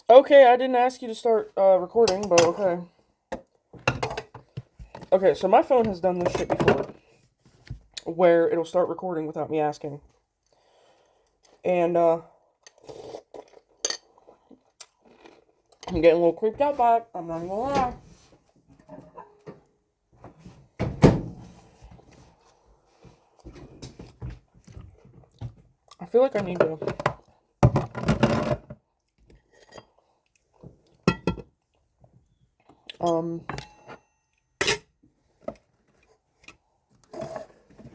Okay, I didn't ask you to start recording, but okay. Okay, so my phone has done this shit before, where it'll start recording without me asking. And I'm getting a little creeped out by it, I'm not even gonna lie. I feel like I need to um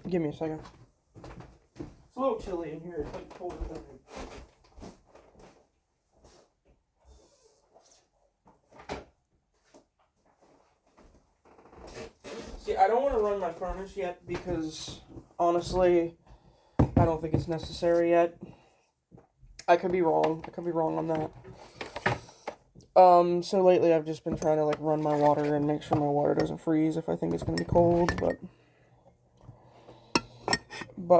give me a second. It's a little chilly in here, it's like colder than See, I don't want to run my furnace yet because honestly, I don't think it's necessary yet. I could be wrong. I could be wrong on that. So lately I've just been trying to like run my water and make sure my water doesn't freeze if I think it's gonna be cold, but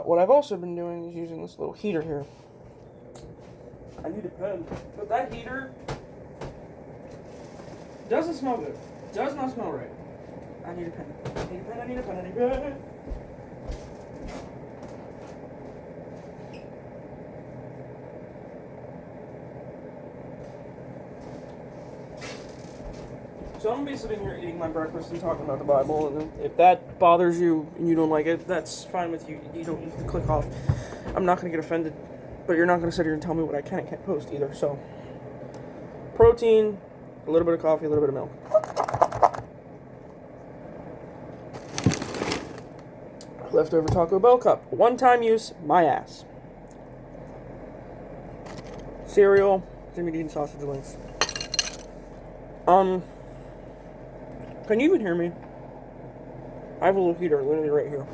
what I've also been doing is using this little heater here. I need a pen. But that heater doesn't smell good. Does not smell right. I need a pen. I need a pen, I need a pen, I need a pen. So I'm gonna be sitting here eating my breakfast and talking about the Bible, and if that bothers you and you don't like it, that's fine with you. You don't need to click off. I'm not gonna get offended, but you're not gonna sit here and tell me what I can and can't post either. So, protein, a little bit of coffee, a little bit of milk. Leftover Taco Bell cup. One-time use, my ass. Cereal, Jimmy Dean sausage links. Can you even hear me? I have a little heater literally right here.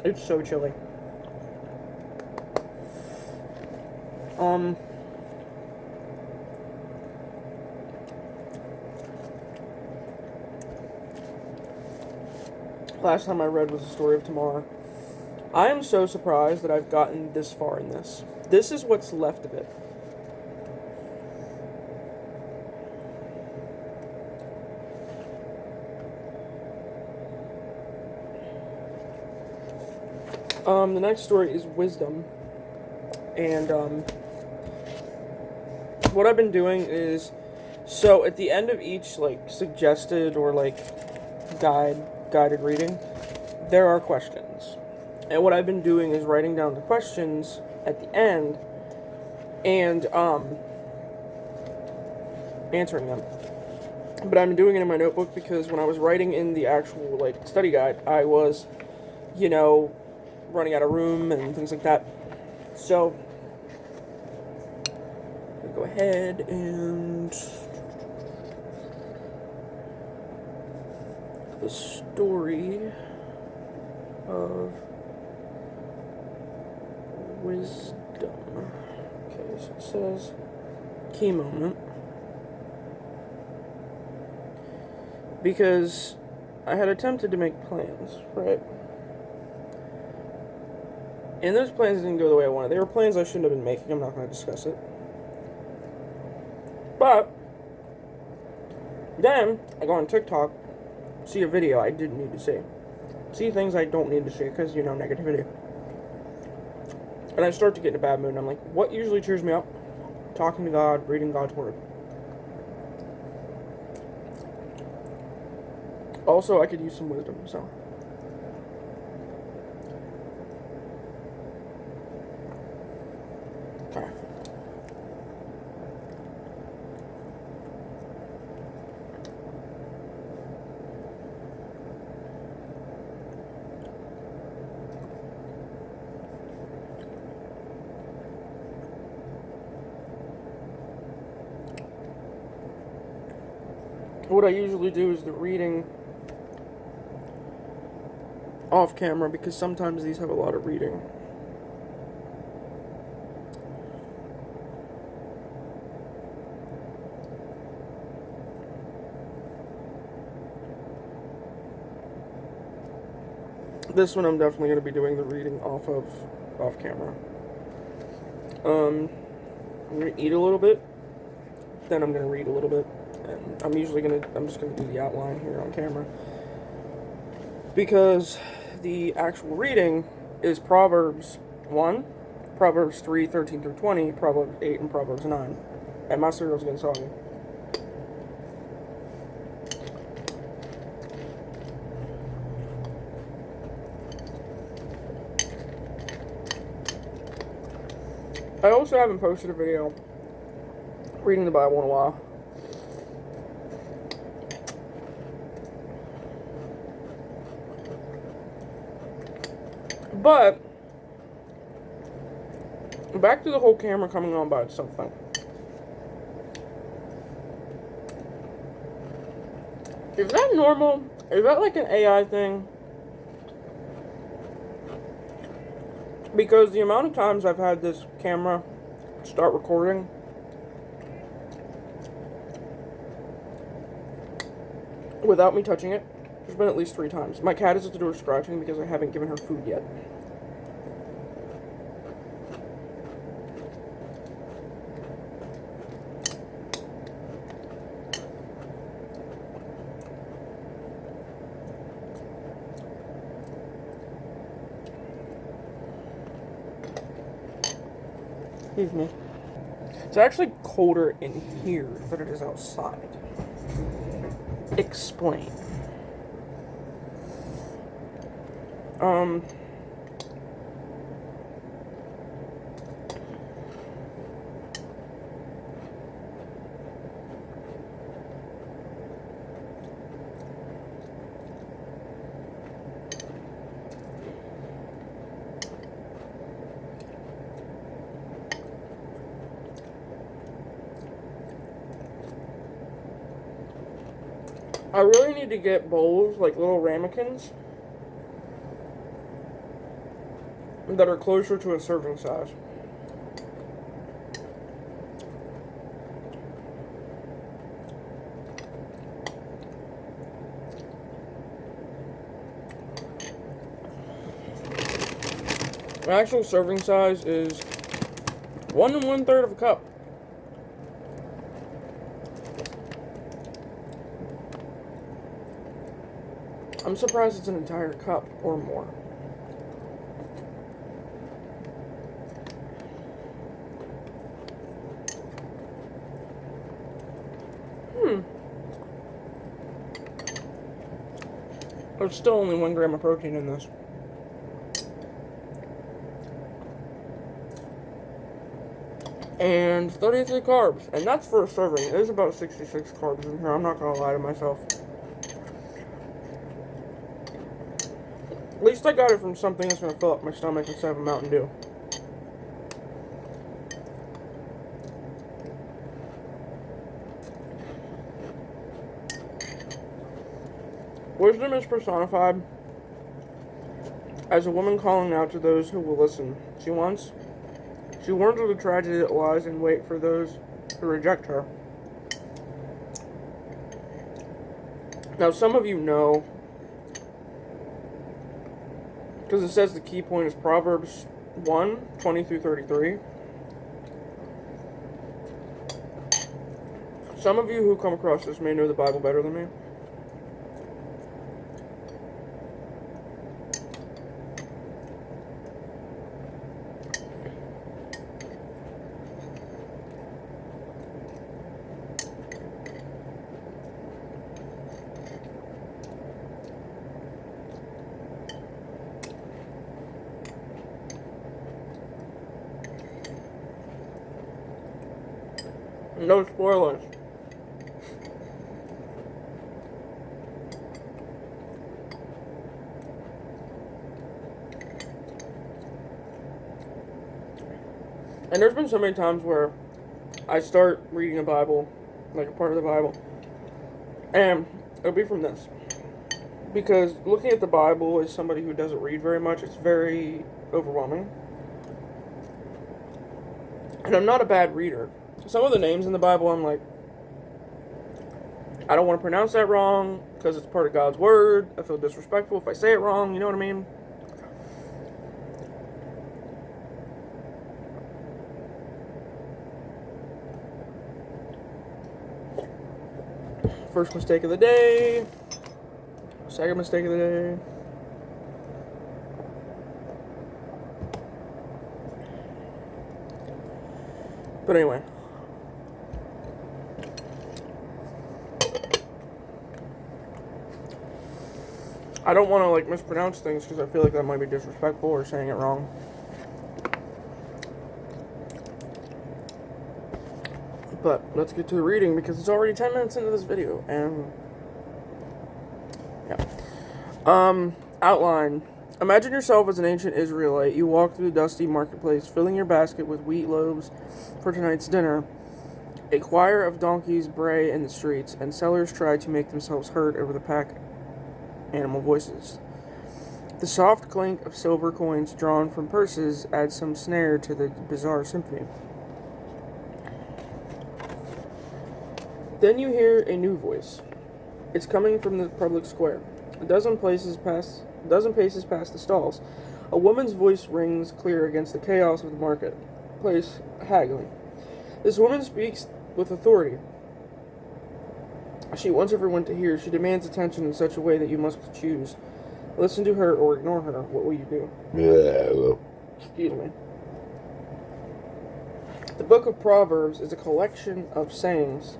It's so chilly. Last time I read was the story of Tamar. I am so surprised that I've gotten this far in this. This is what's left of it. The next story is wisdom. And, what I've been doing is, so at the end of each, like, suggested or, like, guided reading, there are questions. And what I've been doing is writing down the questions at the end and, answering them. But I'm doing it in my notebook because when I was writing in the actual, like, study guide, I was, running out of room and things like that. So, I'll go ahead and the story of wisdom. Okay, so it says key moment. Because I had attempted to make plans, right? And those plans didn't go the way I wanted. They were plans I shouldn't have been making. I'm not going to discuss it. But then I go on TikTok, see a video I didn't need to see. See things I don't need to see because, negativity. And I start to get in a bad mood. And I'm like, what usually cheers me up? Talking to God, reading God's Word. Also, I could use some wisdom, so. Okay. What I usually do is the reading off camera because sometimes these have a lot of reading. This one I'm definitely going to be doing the reading off camera. I'm going to eat a little bit then I'm gonna read a little bit, and I'm just gonna do the outline here on camera, because the actual reading is Proverbs 1, Proverbs 3, 13 through 20, Proverbs 8, and Proverbs 9. And my cereal's getting soggy. I also haven't posted a video reading the Bible in a while. But back to the whole camera coming on by itself thing. Is that normal? Is that like an AI thing? Because the amount of times I've had this camera start recording, without me touching it, there's been at least 3 times. My cat is at the door scratching because I haven't given her food yet. Excuse me. It's actually colder in here than it is outside. Explain. I really need to get bowls, like little ramekins, that are closer to a serving size. My actual serving size is 1 1/3 of a cup. I'm surprised it's an entire cup or more. There's still only 1 gram of protein in this. And 33 carbs. And that's for a serving. There's about 66 carbs in here. I'm not going to lie to myself. At least I got it from something that's going to fill up my stomach instead of a Mountain Dew. Wisdom is personified as a woman calling out to those who will listen. She warns of the tragedy that lies in wait for those who reject her. Now, some of you know, because it says the key point is Proverbs 1, 20 through 33. Some of you who come across this may know the Bible better than me. No spoilers. And there's been so many times where I start reading a Bible, like a part of the Bible, and it'll be from this. Because looking at the Bible as somebody who doesn't read very much, it's very overwhelming. And I'm not a bad reader. Some of the names in the Bible, I'm like, I don't want to pronounce that wrong because it's part of God's word. I feel disrespectful if I say it wrong, you know what I mean? First mistake of the day. Second mistake of the day. But anyway. I don't want to, like, mispronounce things because I feel like that might be disrespectful or saying it wrong. But let's get to the reading because it's already 10 minutes into this video. And, yeah. Outline. Imagine yourself as an ancient Israelite. You walk through the dusty marketplace, filling your basket with wheat loaves for tonight's dinner. A choir of donkeys bray in the streets, and sellers try to make themselves heard over the pack animal voices. The soft clink of silver coins drawn from purses adds some snare to the bizarre symphony. Then you hear a new voice. It's coming from the public square. A dozen paces past the stalls. A woman's voice rings clear against the chaos of the marketplace, haggling. This woman speaks with authority. She wants everyone to hear. She demands attention in such a way that you must choose. Listen to her or ignore her. What will you do? Excuse me. The Book of Proverbs is a collection of sayings,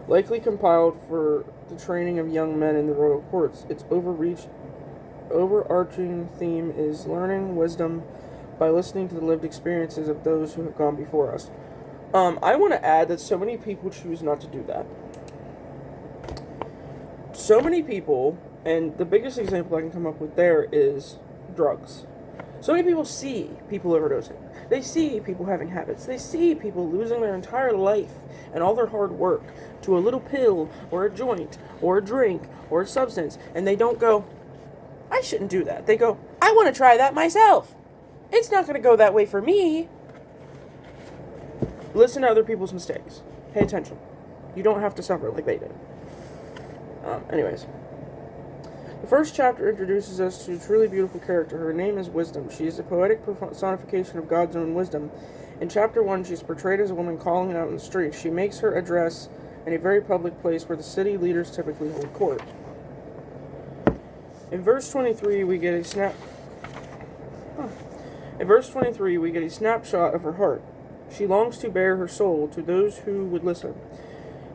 likely compiled for the training of young men in the royal courts. Its overarching theme is learning wisdom by listening to the lived experiences of those who have gone before us. I want to add that so many people choose not to do that. So many people, and the biggest example I can come up with there is drugs. So many people see people overdosing. They see people having habits. They see people losing their entire life and all their hard work to a little pill or a joint or a drink or a substance, and they don't go, I shouldn't do that. They go, I want to try that myself. It's not going to go that way for me. Listen to other people's mistakes. Pay attention. You don't have to suffer like they did. Anyways. The first chapter introduces us to a truly beautiful character. Her name is Wisdom. She is a poetic personification of God's own wisdom. In chapter 1, she is portrayed as a woman calling out in the street. She makes her address in a very public place where the city leaders typically hold court. In verse 23, we get a snapshot of her heart. She longs to bare her soul to those who would listen.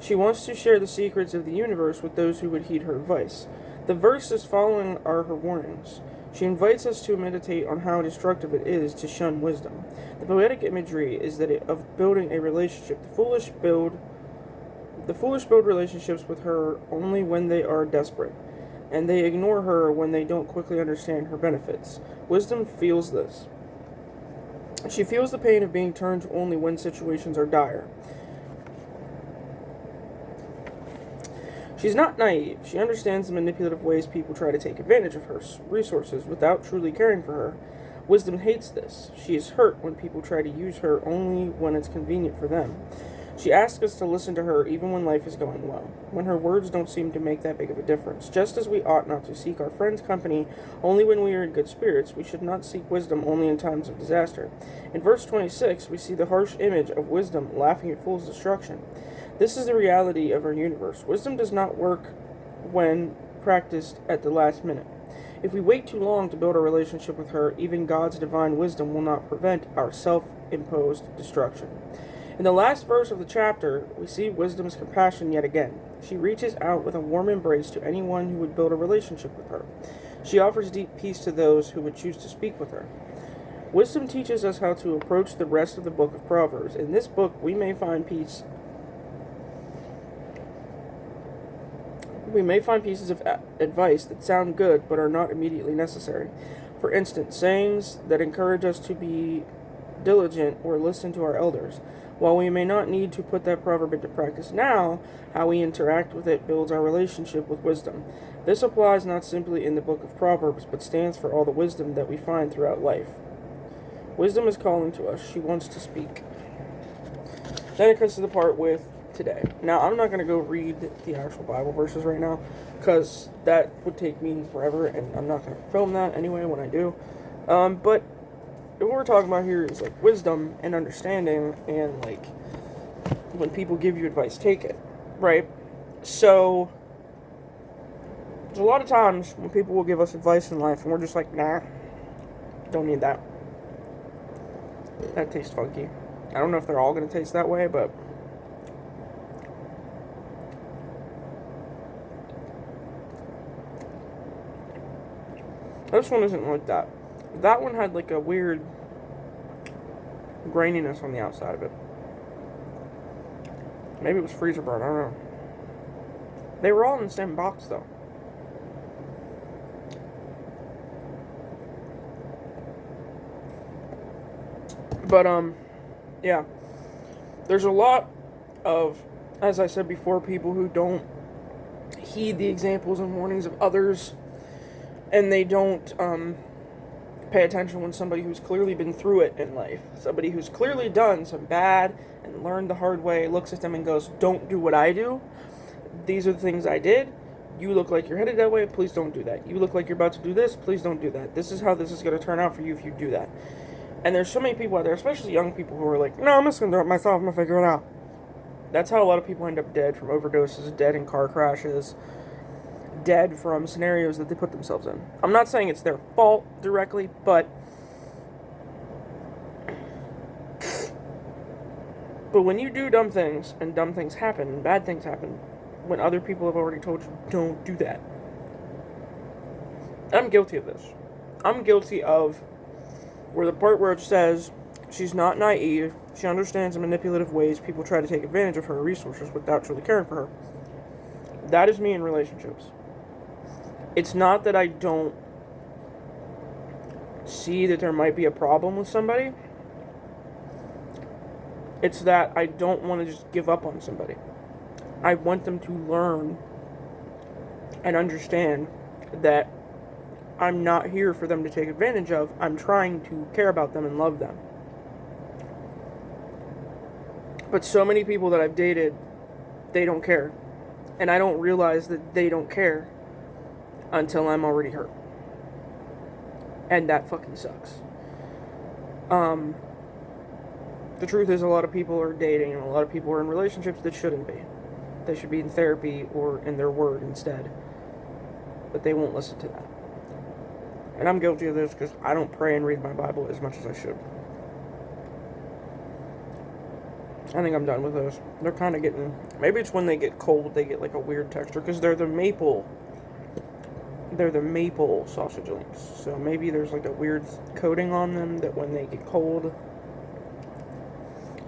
She wants to share the secrets of the universe with those who would heed her advice. The verses following are her warnings. She invites us to meditate on how destructive it is to shun wisdom. The poetic imagery is that of building a relationship. The foolish build relationships with her only when they are desperate, and they ignore her when they don't quickly understand her benefits. Wisdom feels this. She feels the pain of being turned to only when situations are dire. She's not naive. She understands the manipulative ways people try to take advantage of her resources without truly caring for her. Wisdom hates this. She is hurt when people try to use her only when it's convenient for them. She asks us to listen to her even when life is going well, when her words don't seem to make that big of a difference. Just as we ought not to seek our friends' company only when we are in good spirits, we should not seek wisdom only in times of disaster. In verse 26, we see the harsh image of wisdom laughing at fools' destruction. This is the reality of our universe. Wisdom does not work when practiced at the last minute. If we wait too long to build a relationship with her, even God's divine wisdom will not prevent our self-imposed destruction. In the last verse of the chapter, we see wisdom's compassion yet again. She reaches out with a warm embrace to anyone who would build a relationship with her. She offers deep peace to those who would choose to speak with her. Wisdom teaches us how to approach the rest of the book of Proverbs. In this book, we may find pieces of advice that sound good but are not immediately necessary. For instance, sayings that encourage us to be diligent or listen to our elders. While we may not need to put that proverb into practice now, how we interact with it builds our relationship with wisdom. This applies not simply in the book of Proverbs, but stands for all the wisdom that we find throughout life. Wisdom is calling to us. She wants to speak. Then it comes to the part with today. Now, I'm not going to go read the actual Bible verses right now, because that would take me forever, and I'm not going to film that anyway when I do. But what we're talking about here is, like, wisdom and understanding, and, like, when people give you advice, take it, right? So, there's a lot of times when people will give us advice in life and we're just like, nah, don't need that. That tastes funky. I don't know if they're all going to taste that way, but this one isn't like that. That one had like a weird graininess on the outside of it. Maybe it was freezer burn, I don't know. They were all in the same box though. But yeah. There's a lot of, as I said before, people who don't heed the examples and warnings of others, and they don't pay attention when somebody who's clearly been through it in life, somebody who's clearly done some bad and learned the hard way, looks at them and goes, don't do what I do. These are the things I did. You look like you're headed that way. Please don't do that. You look like you're about to do this. Please don't do that. This is how this is going to turn out for you if you do that. And there's so many people out there, especially young people, who are like, no, I'm just going to do it myself. I'm going to figure it out. That's how a lot of people end up dead from overdoses, dead in car crashes, dead from scenarios that they put themselves in. I'm not saying it's their fault directly, but when you do dumb things, and dumb things happen, and bad things happen, when other people have already told you, don't do that. I'm guilty of this. I'm guilty of where the part where it says she's not naive, she understands the manipulative ways people try to take advantage of her resources without truly caring for her. That is me in relationships. It's not that I don't see that there might be a problem with somebody. It's that I don't want to just give up on somebody. I want them to learn and understand that I'm not here for them to take advantage of. I'm trying to care about them and love them. But so many people that I've dated, they don't care. And I don't realize that they don't care until I'm already hurt. And that fucking sucks. The truth is, a lot of people are dating and a lot of people are in relationships that shouldn't be. They should be in therapy or in their word instead. But they won't listen to that. And I'm guilty of this because I don't pray and read my Bible as much as I should. I think I'm done with those. They're kind of getting... Maybe it's when they get cold, they get like a weird texture. Because they're the maple sausage links. So maybe there's like a weird coating on them that when they get cold...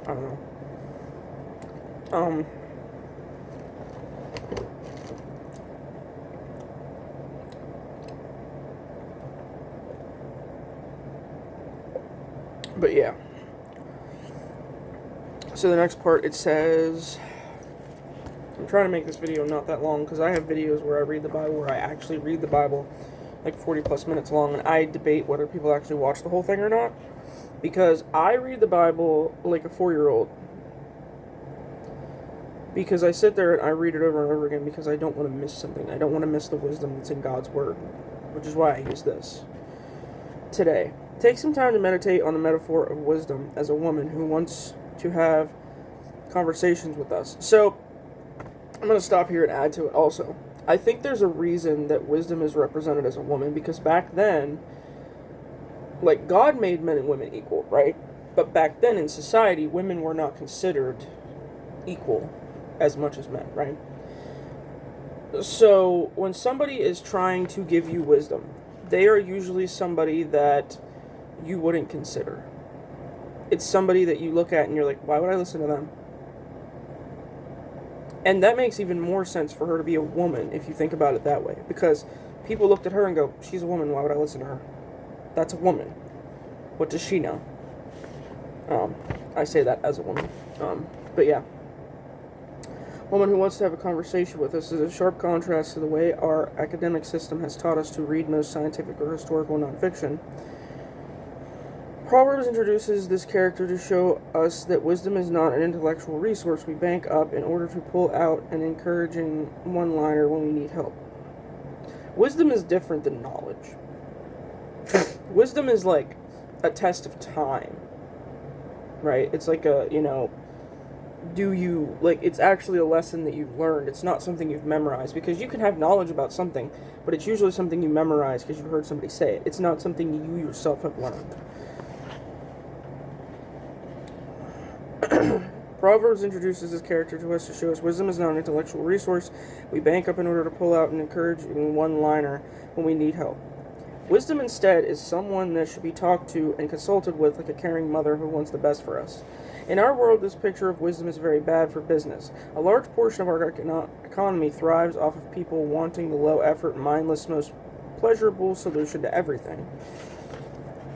I don't know. But yeah. So the next part, it says... I'm trying to make this video not that long, because I have videos where I read the Bible, where I actually read the Bible, like 40 plus minutes long, and I debate whether people actually watch the whole thing or not. Because I read the Bible like a 4-year-old. Because I sit there and I read it over and over again because I don't want to miss something. I don't want to miss the wisdom that's in God's Word. Which is why I use this today. Take some time to meditate on the metaphor of wisdom as a woman who wants to have conversations with us. So, I'm going to stop here and add to it also. I think there's a reason that wisdom is represented as a woman, because back then, like, God made men and women equal, right? But back then in society, women were not considered equal as much as men, right? So, when somebody is trying to give you wisdom, they are usually somebody that you wouldn't consider. It's somebody that you look at and you're like, why would I listen to them? And that makes even more sense for her to be a woman if you think about it that way. Because people looked at her and go, she's a woman, why would I listen to her? That's a woman. What does she know? I say that as a woman. But yeah. Woman who wants to have a conversation with us is a sharp contrast to the way our academic system has taught us to read most scientific or historical nonfiction. Proverbs introduces this character to show us that wisdom is not an intellectual resource we bank up in order to pull out an encouraging one-liner when we need help. Wisdom is different than knowledge. Wisdom is like a test of time, right? It's like a, do you, like, it's actually a lesson that you've learned. It's not something you've memorized, because you can have knowledge about something, but it's usually something you memorize because you heard somebody say it. It's not something you yourself have learned. Proverbs introduces this character to us to show us wisdom is not an intellectual resource we bank up in order to pull out an encouraging one-liner when we need help. Wisdom instead is someone that should be talked to and consulted with like a caring mother who wants the best for us. In our world, this picture of wisdom is very bad for business. A large portion of our economy thrives off of people wanting the low-effort, mindless, most pleasurable solution to everything.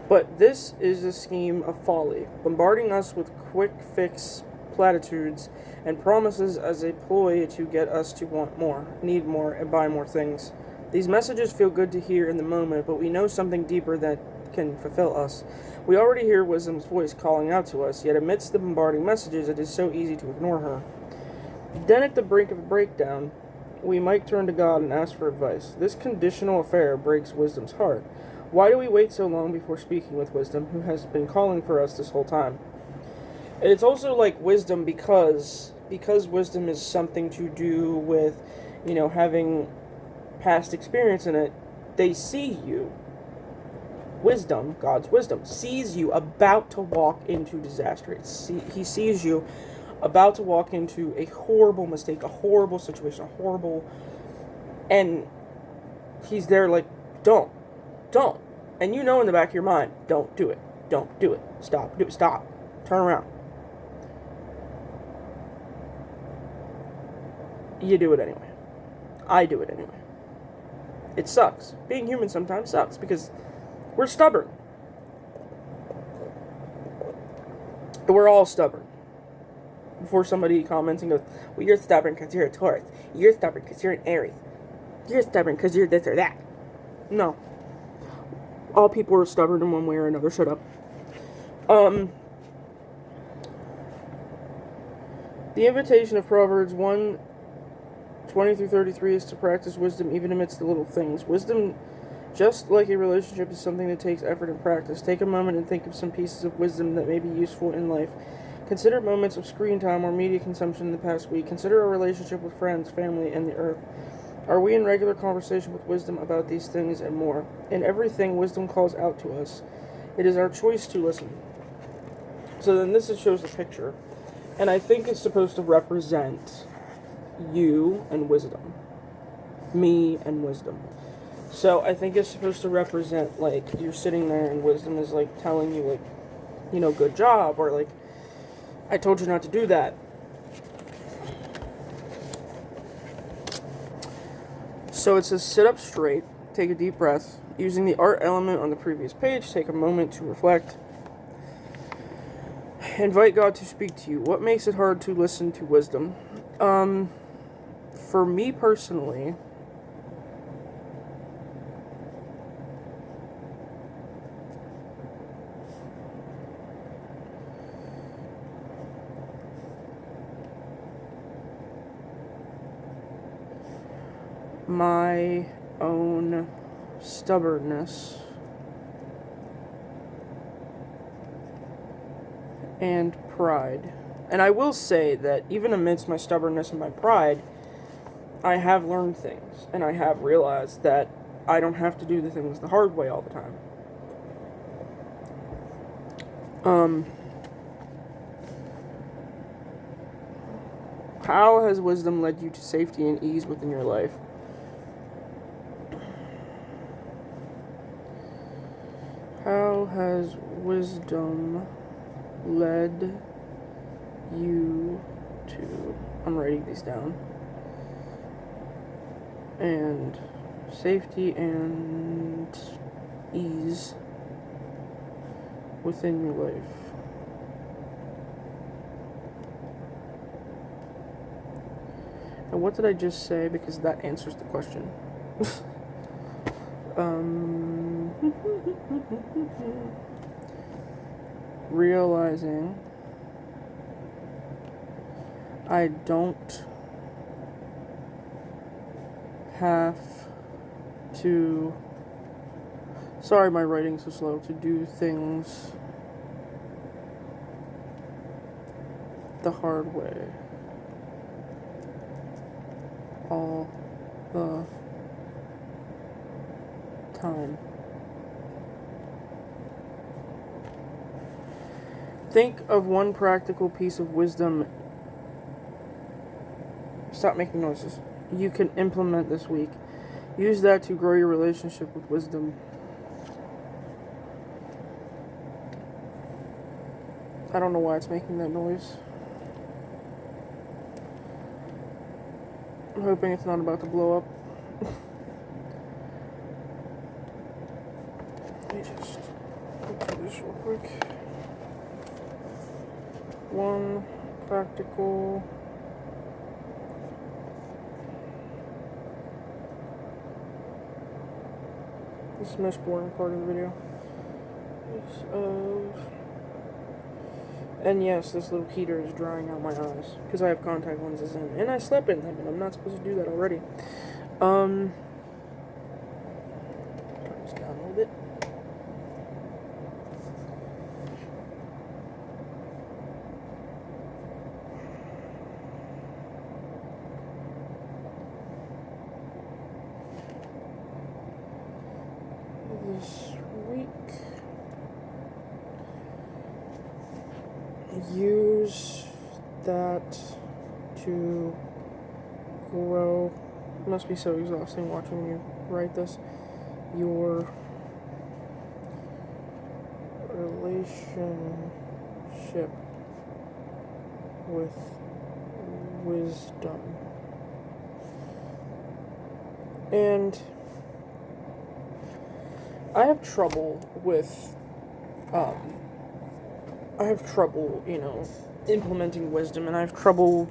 But this is a scheme of folly, bombarding us with quick-fix platitudes and promises as a ploy to get us to want more, need more, and buy more things. These messages feel good to hear in the moment, but we know something deeper that can fulfill us. We already hear wisdom's voice calling out to us, yet amidst the bombarding messages, it is so easy to ignore her. Then at the brink of a breakdown, we might turn to God and ask for advice. This conditional affair breaks wisdom's heart. Why do we wait so long before speaking with wisdom, who has been calling for us this whole time? And it's also like wisdom because wisdom is something to do with, having past experience in it. They see you. Wisdom, God's wisdom, sees you about to walk into disaster. He sees you about to walk into a horrible mistake, a horrible situation, and he's there like, don't. And in the back of your mind, don't do it. Don't do it. Stop. Turn around. You do it anyway. I do it anyway. It sucks. Being human sometimes sucks because we're stubborn. We're all stubborn. Before somebody comments and goes, well, you're stubborn because you're a Taurus. You're stubborn because you're an Aries. You're stubborn because you're this or that. No. All people are stubborn in one way or another. Shut up. The invitation of Proverbs 1:20-33 is to practice wisdom even amidst the little things. Wisdom, just like a relationship, is something that takes effort and practice. Take a moment and think of some pieces of wisdom that may be useful in life. Consider moments of screen time or media consumption in the past week. Consider a relationship with friends, family, and the earth. Are we in regular conversation with wisdom about these things and more? In everything, wisdom calls out to us. It is our choice to listen. So then this shows the picture. And I think it's supposed to represent you and wisdom. Me and wisdom. So I think it's supposed to represent, like, you're sitting there and wisdom is, like, telling you, like, good job, or, like, I told you not to do that. So it says, sit up straight, take a deep breath. Using the art element on the previous page, take a moment to reflect. Invite God to speak to you. What makes it hard to listen to wisdom? For me personally, my own stubbornness and pride. And I will say that even amidst my stubbornness and my pride, I have learned things, and I have realized that I don't have to do the things the hard way all the time. How has wisdom led you to safety and ease within your life? How has wisdom led you to... I'm writing these down. And safety and ease within your life. And what did I just say? Because that answers the question. Realizing I don't have to... Sorry, my writing's so slow. To do things the hard way all the time. Think of one practical piece of wisdom. Stop making noises. You can implement this week. Use that to grow your relationship with wisdom. I don't know why it's making that noise. I'm hoping it's not about to blow up. Let me just do this real quick. One practical this is the most boring part of the video. And yes, this little heater is drying out my eyes because I have contact lenses in, and I slept in them, and I'm not supposed to do that already. Turn this down a little bit. This week, use that to grow. It must be so exhausting watching you write this. Your relationship with wisdom. And I have trouble with, implementing wisdom, and I have trouble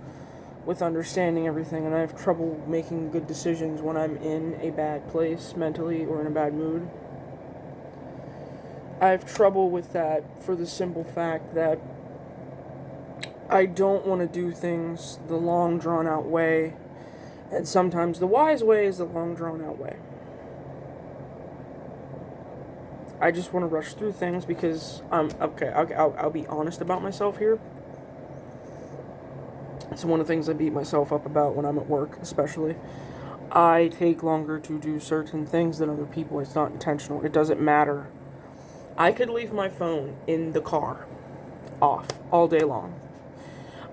with understanding everything, and I have trouble making good decisions when I'm in a bad place mentally or in a bad mood. I have trouble with that for the simple fact that I don't want to do things the long drawn out way, and sometimes the wise way is the long drawn out way. I just want to rush through things because I'll be honest about myself here. It's one of the things I beat myself up about when I'm at work, especially. I take longer to do certain things than other people. It's not intentional. It doesn't matter. I could leave my phone in the car off all day long.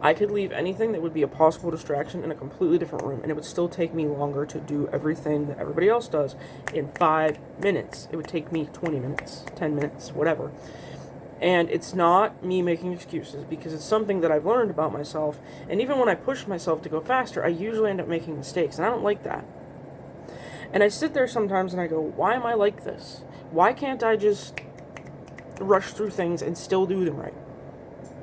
I could leave anything that would be a possible distraction in a completely different room, and it would still take me longer to do everything that everybody else does in 5 minutes. It would take me 20 minutes, 10 minutes, whatever. And it's not me making excuses, because it's something that I've learned about myself, and even when I push myself to go faster, I usually end up making mistakes, and I don't like that. And I sit there sometimes and I go, why am I like this? Why can't I just rush through things and still do them right?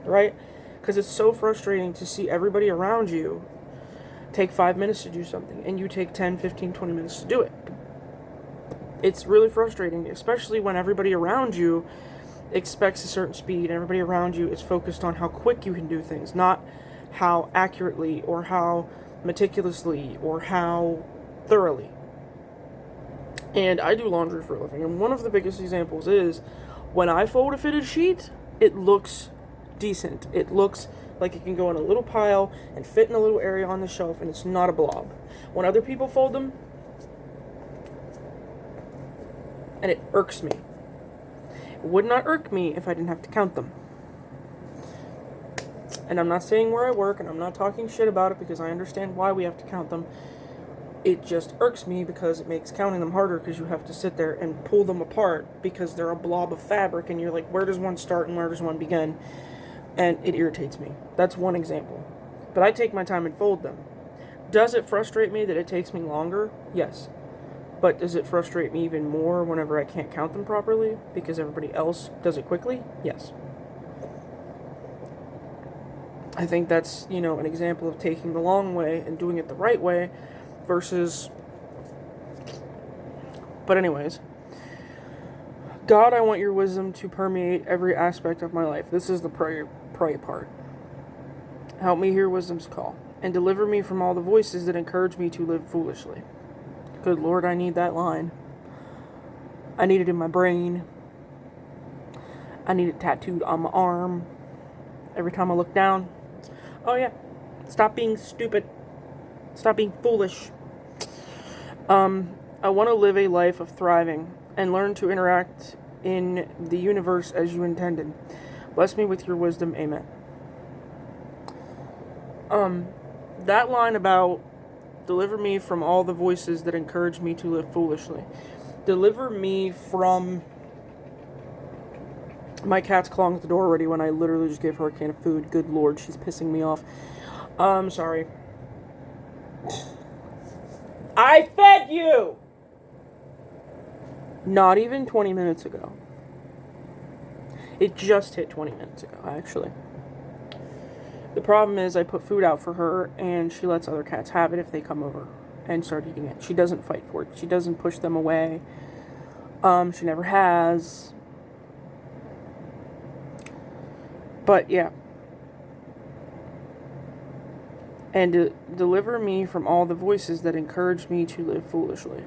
Right? Because it's so frustrating to see everybody around you take 5 minutes to do something, and you take 10, 15, 20 minutes to do it. It's really frustrating, especially when everybody around you expects a certain speed, and everybody around you is focused on how quick you can do things, not how accurately or how meticulously or how thoroughly. And I do laundry for a living, and one of the biggest examples is when I fold a fitted sheet, it looks decent. It looks like it can go in a little pile and fit in a little area on the shelf, and it's not a blob. When other people fold them, and it irks me. It would not irk me if I didn't have to count them. And I'm not saying where I work, and I'm not talking shit about it because I understand why we have to count them. It just irks me because it makes counting them harder, because you have to sit there and pull them apart because they're a blob of fabric, and you're like, where does one start and where does one begin? And it irritates me. That's one example. But I take my time and fold them. Does it frustrate me that it takes me longer? Yes. But does it frustrate me even more whenever I can't count them properly because everybody else does it quickly? Yes. I think that's, an example of taking the long way and doing it the right way versus... But anyways, God, I want your wisdom to permeate every aspect of my life. This is the pray part. Help me hear wisdom's call, and deliver me from all the voices that encourage me to live foolishly. Good Lord, I need that line. I need it in my brain. I need it tattooed on my arm. Every time I look down, Oh, yeah. Stop being stupid. Stop being foolish. I want to live a life of thriving and learn to interact in the universe as you intended. Bless me with your wisdom. Amen. That line about deliver me from all the voices that encourage me to live foolishly. Deliver me from... My cat's clawing at the door already when I literally just gave her a can of food. Good lord, she's pissing me off. Sorry. I fed you! Not even 20 minutes ago. It just hit 20 minutes ago, actually. The problem is I put food out for her, and she lets other cats have it if they come over and start eating it. She doesn't fight for it. She doesn't push them away. She never has. But, yeah. And deliver me from all the voices that encourage me to live foolishly.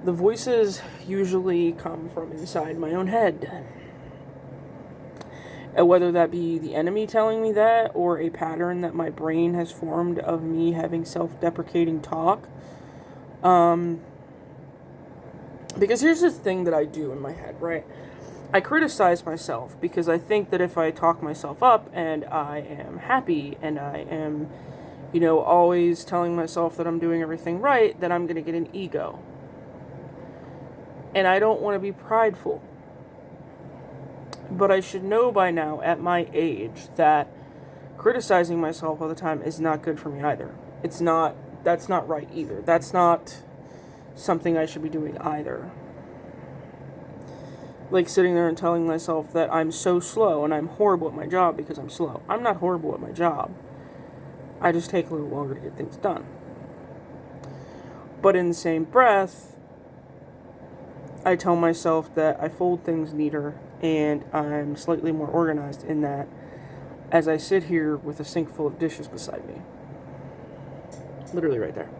The voices usually come from inside my own head. Whether that be the enemy telling me that, or a pattern that my brain has formed of me having self-deprecating talk. Because here's the thing that I do in my head, right? I criticize myself because I think that if I talk myself up and I am happy and I am, always telling myself that I'm doing everything right, then I'm going to get an ego. And I don't want to be prideful. But I should know by now, at my age, that criticizing myself all the time is not good for me either. That's not right either. That's not something I should be doing either. Like sitting there and telling myself that I'm so slow and I'm horrible at my job because I'm slow. I'm not horrible at my job. I just take a little longer to get things done. But in the same breath, I tell myself that I fold things neater and I'm slightly more organized in that as I sit here with a sink full of dishes beside me. Literally right there.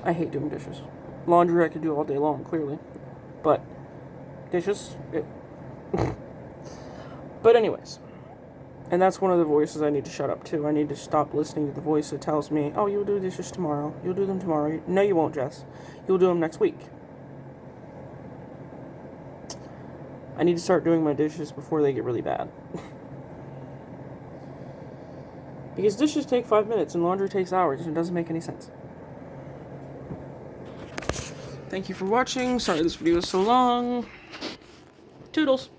I hate doing dishes. Laundry I could do all day long, clearly. But dishes? But anyways. And that's one of the voices I need to shut up to. I need to stop listening to the voice that tells me, oh, you'll do dishes tomorrow. You'll do them tomorrow. No, you won't, Jess. You'll do them next week. I need to start doing my dishes before they get really bad. Because dishes take 5 minutes and laundry takes hours, and it doesn't make any sense. Thank you for watching. Sorry this video is so long. Toodles.